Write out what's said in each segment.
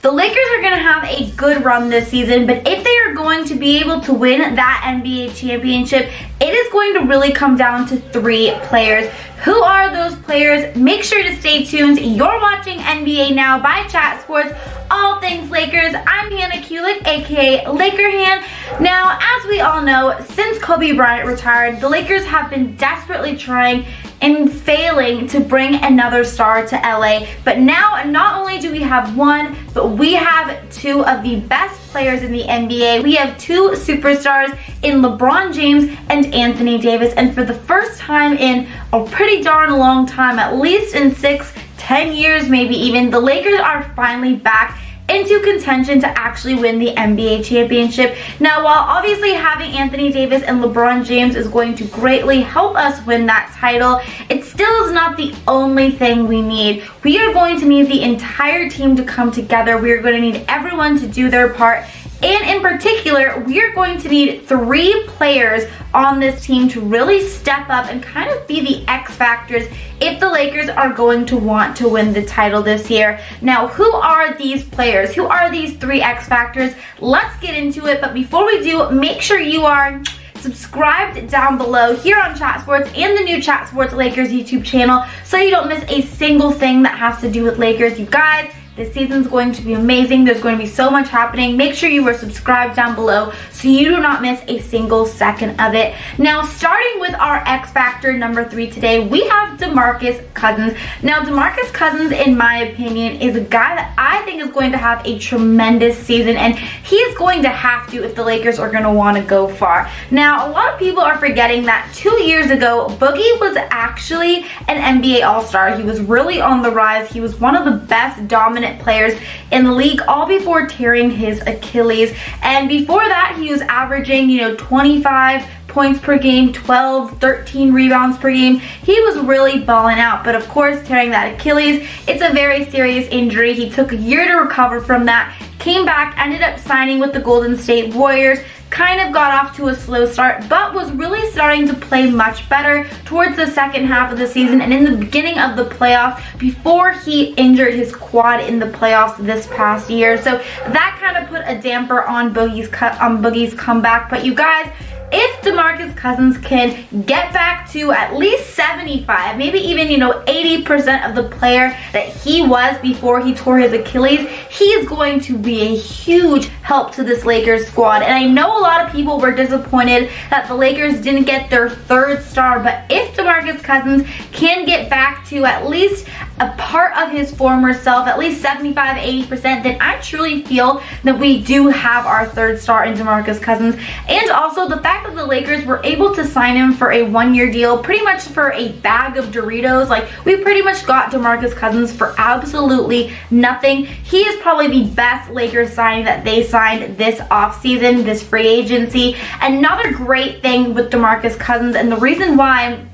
The Lakers are going to have a good run this season, but if they are going to be able to win that NBA championship, it is going to really come down to 3 players. Who are those players? Make sure to stay tuned. You're watching NBA Now by Chat Sports, all things Lakers. I'm Hannah Kulik, aka Laker Han. Now, as we all know, since Kobe Bryant retired, the Lakers have been desperately trying and failing to bring another star to LA. But now, not only do we have one, but we have 2 of the best players in the NBA. We have 2 superstars in LeBron James and Anthony Davis. And for the first time in a pretty darn long time, at least in 6-10 years maybe even, the Lakers are finally back into contention to actually win the NBA championship. Now, while obviously having Anthony Davis and LeBron James is going to greatly help us win that title, it still is not the only thing we need. We are going to need the entire team to come together. We are going to need everyone to do their part. And in particular, we are going to need 3 players on this team to really step up and kind of be the X factors if the Lakers are going to want to win the title this year. Now, who are these players? Who are these 3 X factors? Let's get into it. But before we do, make sure you are subscribed down below here on Chat Sports and the new Chat Sports Lakers YouTube channel so you don't miss a single thing that has to do with Lakers. You guys, this season's going to be amazing. There's going to be so much happening. Make sure you are subscribed down below so you do not miss a single second of it. Now, starting with our X Factor number 3 today, we have DeMarcus Cousins. Now, DeMarcus Cousins, in my opinion, is a guy that I think is going to have a tremendous season, and he is going to have to if the Lakers are going to want to go far. Now, a lot of people are forgetting that 2 years ago, Boogie was actually an NBA All-Star. He was really on the rise. He was one of the best dominant players in the league, all before tearing his Achilles. And before that, he was averaging, 25 points per game, 12, 13 rebounds per game. He was really balling out. But of course, tearing that Achilles, it's a very serious injury. He took a year to recover from that, came back, ended up signing with the Golden State Warriors, kind of got off to a slow start, but was really starting to play much better towards the second half of the season and in the beginning of the playoffs before he injured his quad in the playoffs this past year. So that kind of put a damper on Boogie's comeback. But you guys, if DeMarcus Cousins can get back to at least 75, maybe even, 80% of the player that he was before he tore his Achilles, he is going to be a huge help to this Lakers squad. And I know a lot of people were disappointed that the Lakers didn't get their 3rd star, but if DeMarcus Cousins can get back to at least a part of his former self, at least 75-80%, then I truly feel that we do have our 3rd star in DeMarcus Cousins. And also the fact that the Lakers were able to sign him for a 1-year deal, pretty much for a bag of Doritos. Like, we pretty much got DeMarcus Cousins for absolutely nothing. He is probably the best Lakers signing that they signed this offseason, this free agency. Another great thing with DeMarcus Cousins, and the reason why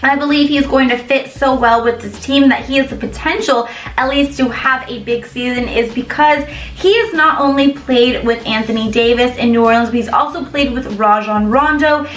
I believe he is going to fit so well with this team, that he has the potential at least to have a big season, is because he has not only played with Anthony Davis in New Orleans, but he's also played with Rajon Rondo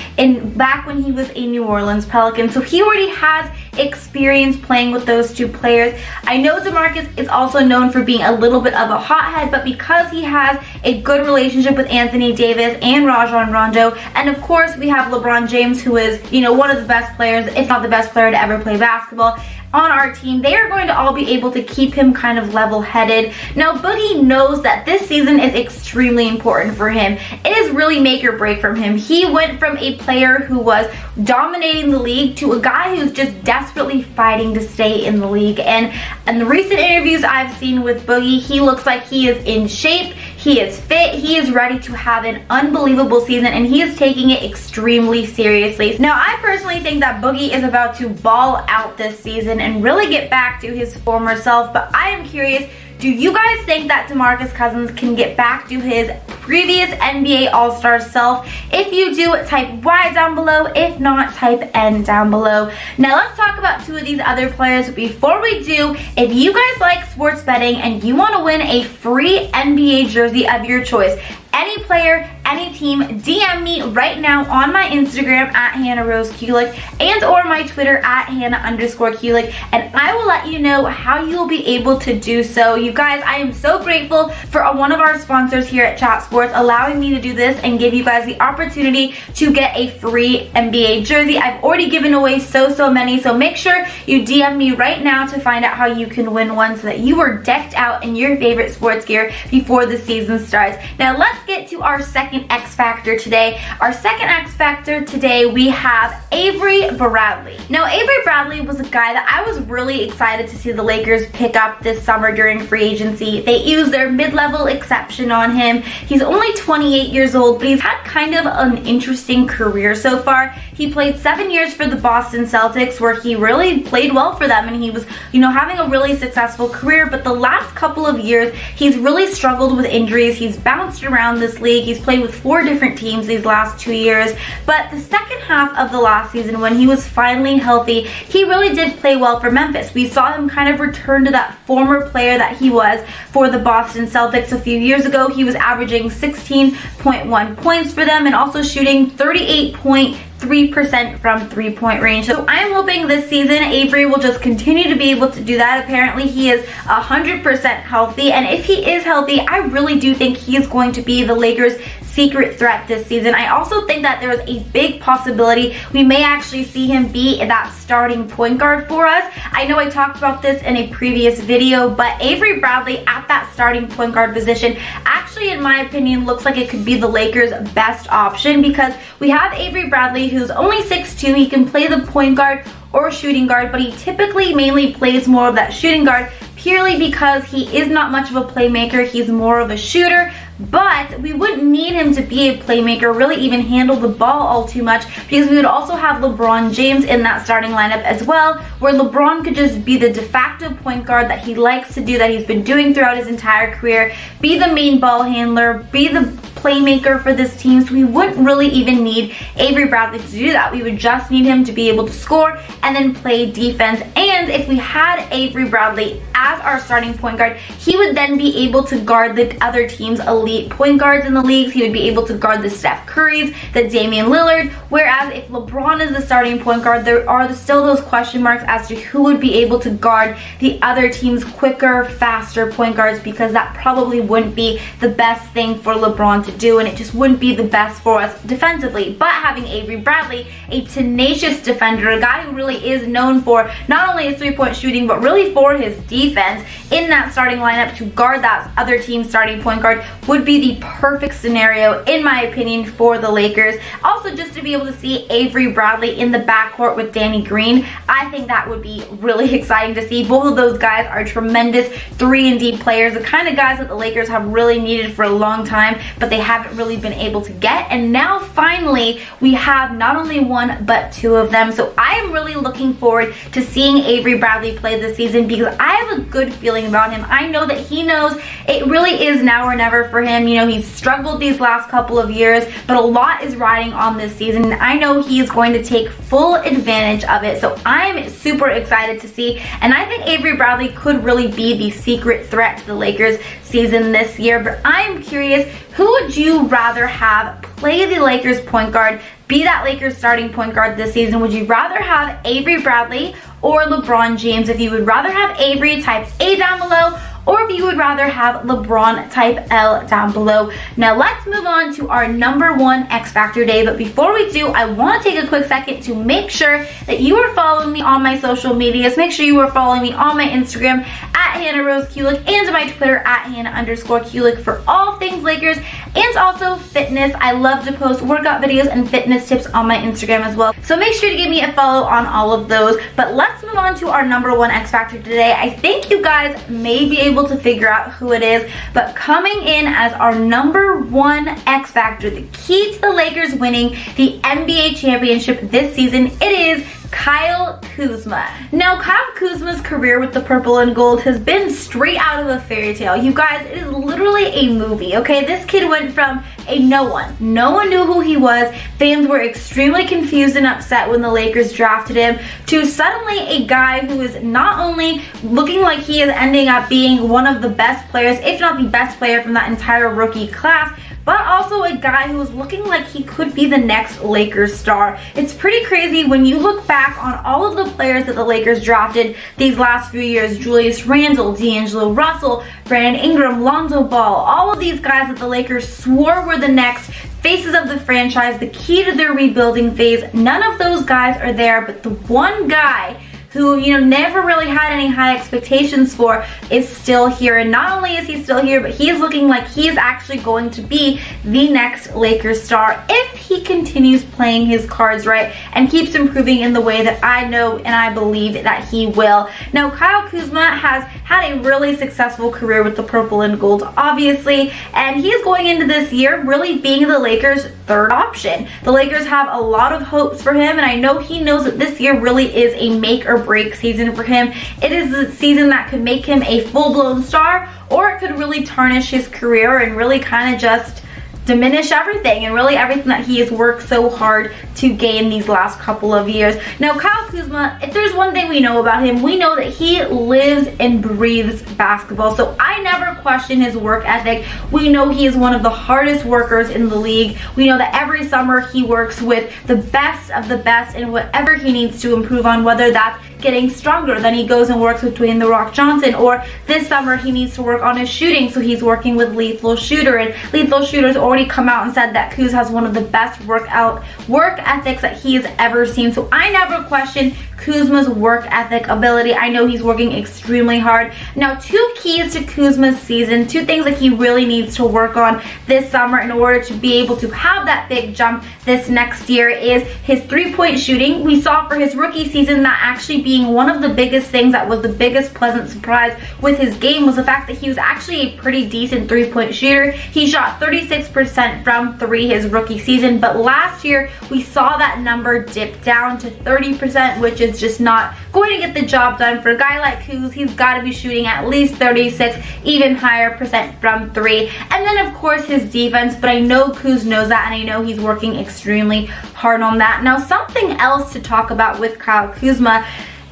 back when he was a New Orleans Pelican. So he already has experience playing with those 2 players. I know DeMarcus is also known for being a little bit of a hothead, but because he has a good relationship with Anthony Davis and Rajon Rondo, and of course we have LeBron James, who is, one of the best players, if not the best player to ever play basketball, on our team, they are going to all be able to keep him kind of level-headed. Now, Boogie knows that this season is extremely important for him. It is really make or break from him. He went from a player who was dominating the league to a guy who's just desperately fighting to stay in the league. And in the recent interviews I've seen with Boogie, he looks like he is in shape. He is fit, he is ready to have an unbelievable season, and he is taking it extremely seriously. Now, I personally think that Boogie is about to ball out this season and really get back to his former self, but I am curious, do you guys think that DeMarcus Cousins can get back to his previous NBA All-Star self? If you do, type Y down below. If not, type N down below. Now let's talk about 2 of these other players. Before we do, if you guys like sports betting and you want to win a free NBA jersey of your choice, any player, any team, DM me right now on my Instagram at Hannah Kulik and or my Twitter at Hannah_Kulik, and I will let you know how you will be able to do so. You guys, I am so grateful for one of our sponsors here at Chat Sports allowing me to do this and give you guys the opportunity to get a free NBA jersey. I've already given away so many, so make sure you DM me right now to find out how you can win one so that you are decked out in your favorite sports gear before the season starts. Now let's get to our second X Factor today. Our second X Factor today, we have Avery Bradley. Now Avery Bradley was a guy that I was really excited to see the Lakers pick up this summer during free agency. They used their mid-level exception on him. He's only 28 years old, but he's had kind of an interesting career so far. He played 7 years for the Boston Celtics, where he really played well for them, and he was, having a really successful career. But the last couple of years, he's really struggled with injuries. He's bounced around this league. He's played with 4 different teams these last 2 years. But the second half of the last season, when he was finally healthy, he really did play well for Memphis. We saw him kind of return to that former player that he was for the Boston Celtics a few years ago. He was averaging 16.1 points for them and also shooting 38.3% from three-point range. So I'm hoping this season Avery will just continue to be able to do that. Apparently he is 100% healthy, and if he is healthy, I really do think he is going to be the Lakers' secret threat this season. I also think that there is a big possibility we may actually see him be that starting point guard for us. I know I talked about this in a previous video, but Avery Bradley at that starting point guard position actually, in my opinion, looks like it could be the Lakers' best option, because we have Avery Bradley, who's only 6'2". He can play the point guard or shooting guard, but he typically mainly plays more of that shooting guard purely because he is not much of a playmaker. He's more of a shooter, but we wouldn't need him to be a playmaker, really even handle the ball all too much, because we would also have LeBron James in that starting lineup as well, where LeBron could just be the de facto point guard that he likes to do, that he's been doing throughout his entire career, be the main ball handler, be the playmaker for this team. So we wouldn't really even need Avery Bradley to do that. We would just need him to be able to score and then play defense. And if we had Avery Bradley as our starting point guard, he would then be able to guard the other team's elite point guards in the leagues. He would be able to guard the Steph Currys, the Damian Lillard, whereas if LeBron is the starting point guard, there are still those question marks as to who would be able to guard the other team's quicker, faster point guards, because that probably wouldn't be the best thing for LeBron to do, and it just wouldn't be the best for us defensively. But having Avery Bradley, a tenacious defender, a guy who really is known for not only his three-point shooting, but really for his defense, in that starting lineup to guard that other team's starting point guard would be the perfect scenario, in my opinion, for the Lakers. Also, just to be able to see Avery Bradley in the backcourt with Danny Green, I think that would be really exciting to see. Both of those guys are tremendous 3-and-D players, the kind of guys that the Lakers have really needed for a long time, but they haven't really been able to get. And now finally we have not only one but 2 of them. So I am really looking forward to seeing Avery Bradley play this season, because I have a good feeling about him. I know that he knows it really is now or never for him. He's struggled these last couple of years, but a lot is riding on this season. I know he is going to take full advantage of it. So I'm super excited to see, and I think Avery Bradley could really be the secret threat to the Lakers season this year. But I'm curious, who would you rather have play the Lakers point guard, be that Lakers starting point guard this season? Would you rather have Avery Bradley or LeBron James? If you would rather have Avery, type A down below, or if you would rather have LeBron, type L down below. Now let's move on to our number 1 X Factor day. But before we do, I want to take a quick second to make sure that you are following me on my social medias. Make sure you are following me on my Instagram at Hannah Kulik and my Twitter at Hannah_Kulik for all things Lakers, and also fitness. I love to post workout videos and fitness tips on my Instagram as well. So make sure to give me a follow on all of those. But let's move on to our number 1 X Factor today. I think you guys may be able to figure out who it is, but coming in as our number 1 X Factor, the key to the Lakers winning the NBA championship this season, it is Kyle Kuzma. Now, Kyle Kuzma's career with the purple and gold has been straight out of a fairy tale. You guys, it is literally a movie, okay? This kid went from a no one knew who he was, fans were extremely confused and upset when the Lakers drafted him, to suddenly a guy who is not only looking like he is ending up being one of the best players, if not the best player from that entire rookie class, but also a guy who is looking like he could be the next Lakers star. It's pretty crazy when you look back on all of the players that the Lakers drafted these last few years. Julius Randle, D'Angelo Russell, Brandon Ingram, Lonzo Ball, all of these guys that the Lakers swore were the next faces of the franchise, the key to their rebuilding phase. None of those guys are there, but the one guy who, never really had any high expectations for is still here. And not only is he still here, but he is looking like he is actually going to be the next Lakers star if he continues playing his cards right and keeps improving in the way that I know and I believe that he will. Now, Kyle Kuzma has had a really successful career with the purple and gold, obviously, and he is going into this year really being the Lakers' third option. The Lakers have a lot of hopes for him, and I know he knows that this year really is a make or break season for him. It is a season that could make him a full-blown star, or it could really tarnish his career and really kind of just diminish everything and really everything that he has worked so hard to gain these last couple of years. Now, Kyle Kuzma, if there's one thing we know about him, we know that he lives and breathes basketball. So I never question his work ethic. We know he is one of the hardest workers in the league. We know that every summer he works with the best of the best in whatever he needs to improve on, whether that's getting stronger. Then he goes and works with Dwayne "The Rock" Johnson, or this summer he needs to work on his shooting, so he's working with Lethal Shooter, and Lethal Shooter's already come out and said that Kuz has one of the best work ethics that he has ever seen. So I never question Kuzma's work ethic ability. I know he's working extremely hard. Now, two keys to Kuzma's season, two things that he really needs to work on this summer in order to be able to have that big jump this next year is his three-point shooting. We saw for his rookie season that actually being one of the biggest things that was the biggest pleasant surprise with his game was the fact that he was actually a pretty decent three-point shooter. He shot 36% from three his rookie season, but last year we saw that number dip down to 30%, which is just not going to get the job done. For a guy like Kuz, he's got to be shooting at least 36, even higher percent from three. And then of course his defense, but I know Kuz knows that, and I know he's working extremely hard on that. Now, something else to talk about with Kyle Kuzma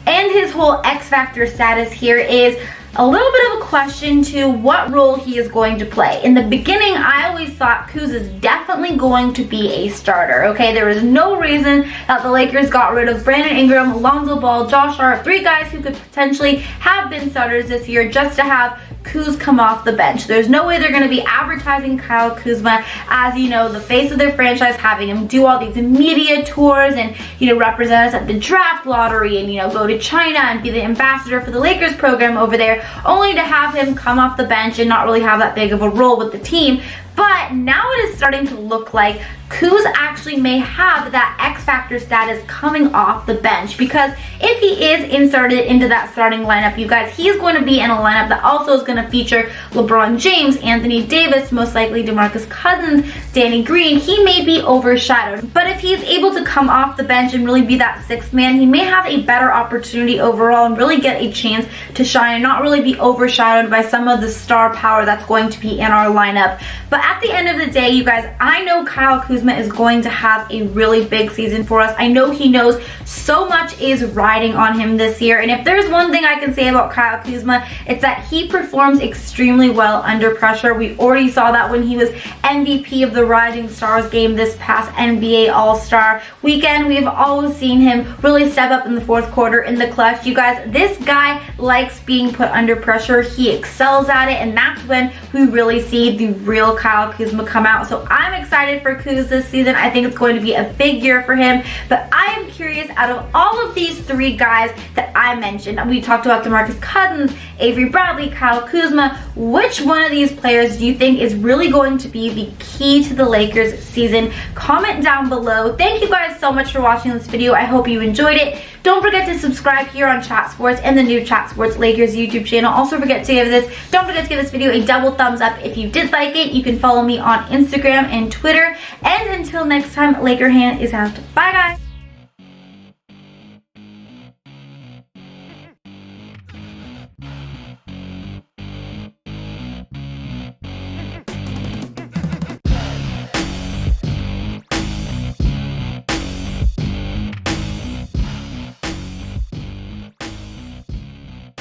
and his whole X Factor status here is a little bit of a question to what role he is going to play. In the beginning, I always thought Kuz is definitely going to be a starter, okay? There was no reason that the Lakers got rid of Brandon Ingram, Lonzo Ball, Josh Hart, three guys who could potentially have been starters this year, just to have Kuz come off the bench. There's no way they're going to be advertising Kyle Kuzma as, the face of their franchise, having him do all these media tours and, represent us at the draft lottery and, go to China and be the ambassador for the Lakers program over there, only to have him come off the bench and not really have that big of a role with the team. But now it is starting to look like Kuz actually may have that X Factor status coming off the bench, because if he is inserted into that starting lineup, you guys, he is going to be in a lineup that also is going to feature LeBron James, Anthony Davis, most likely DeMarcus Cousins, Danny Green. He may be overshadowed, but if he's able to come off the bench and really be that sixth man, he may have a better opportunity overall and really get a chance to shine and not really be overshadowed by some of the star power that's going to be in our lineup. But at the end of the day, you guys, I know Kyle Kuzma is going to have a really big season for us. I know he knows so much is riding on him this year, and if there's one thing I can say about Kyle Kuzma, it's that he performs extremely well under pressure. We already saw that when he was MVP of the Rising Stars game this past NBA All-Star weekend. We've always seen him really step up in the fourth quarter in the clutch. You guys, this guy likes being put under pressure. He excels at it, and that's when we really see the real Kyle Kuzma come out. So I'm excited for Kuz this season. I think it's going to be a big year for him, but I am curious, out of all of these three guys that I mentioned, we talked about DeMarcus Cousins, Avery Bradley, Kyle Kuzma, which one of these players do you think is really going to be the key to the Lakers season? Comment down below. Thank you guys so much for watching this video. I hope you enjoyed it. Don't forget to subscribe here on Chat Sports and the new Chat Sports Lakers YouTube channel. Also don't forget to give this video a double thumbs up if you did like it. You can follow me on Instagram and Twitter. And until next time, Laker Hannah is out. Bye guys.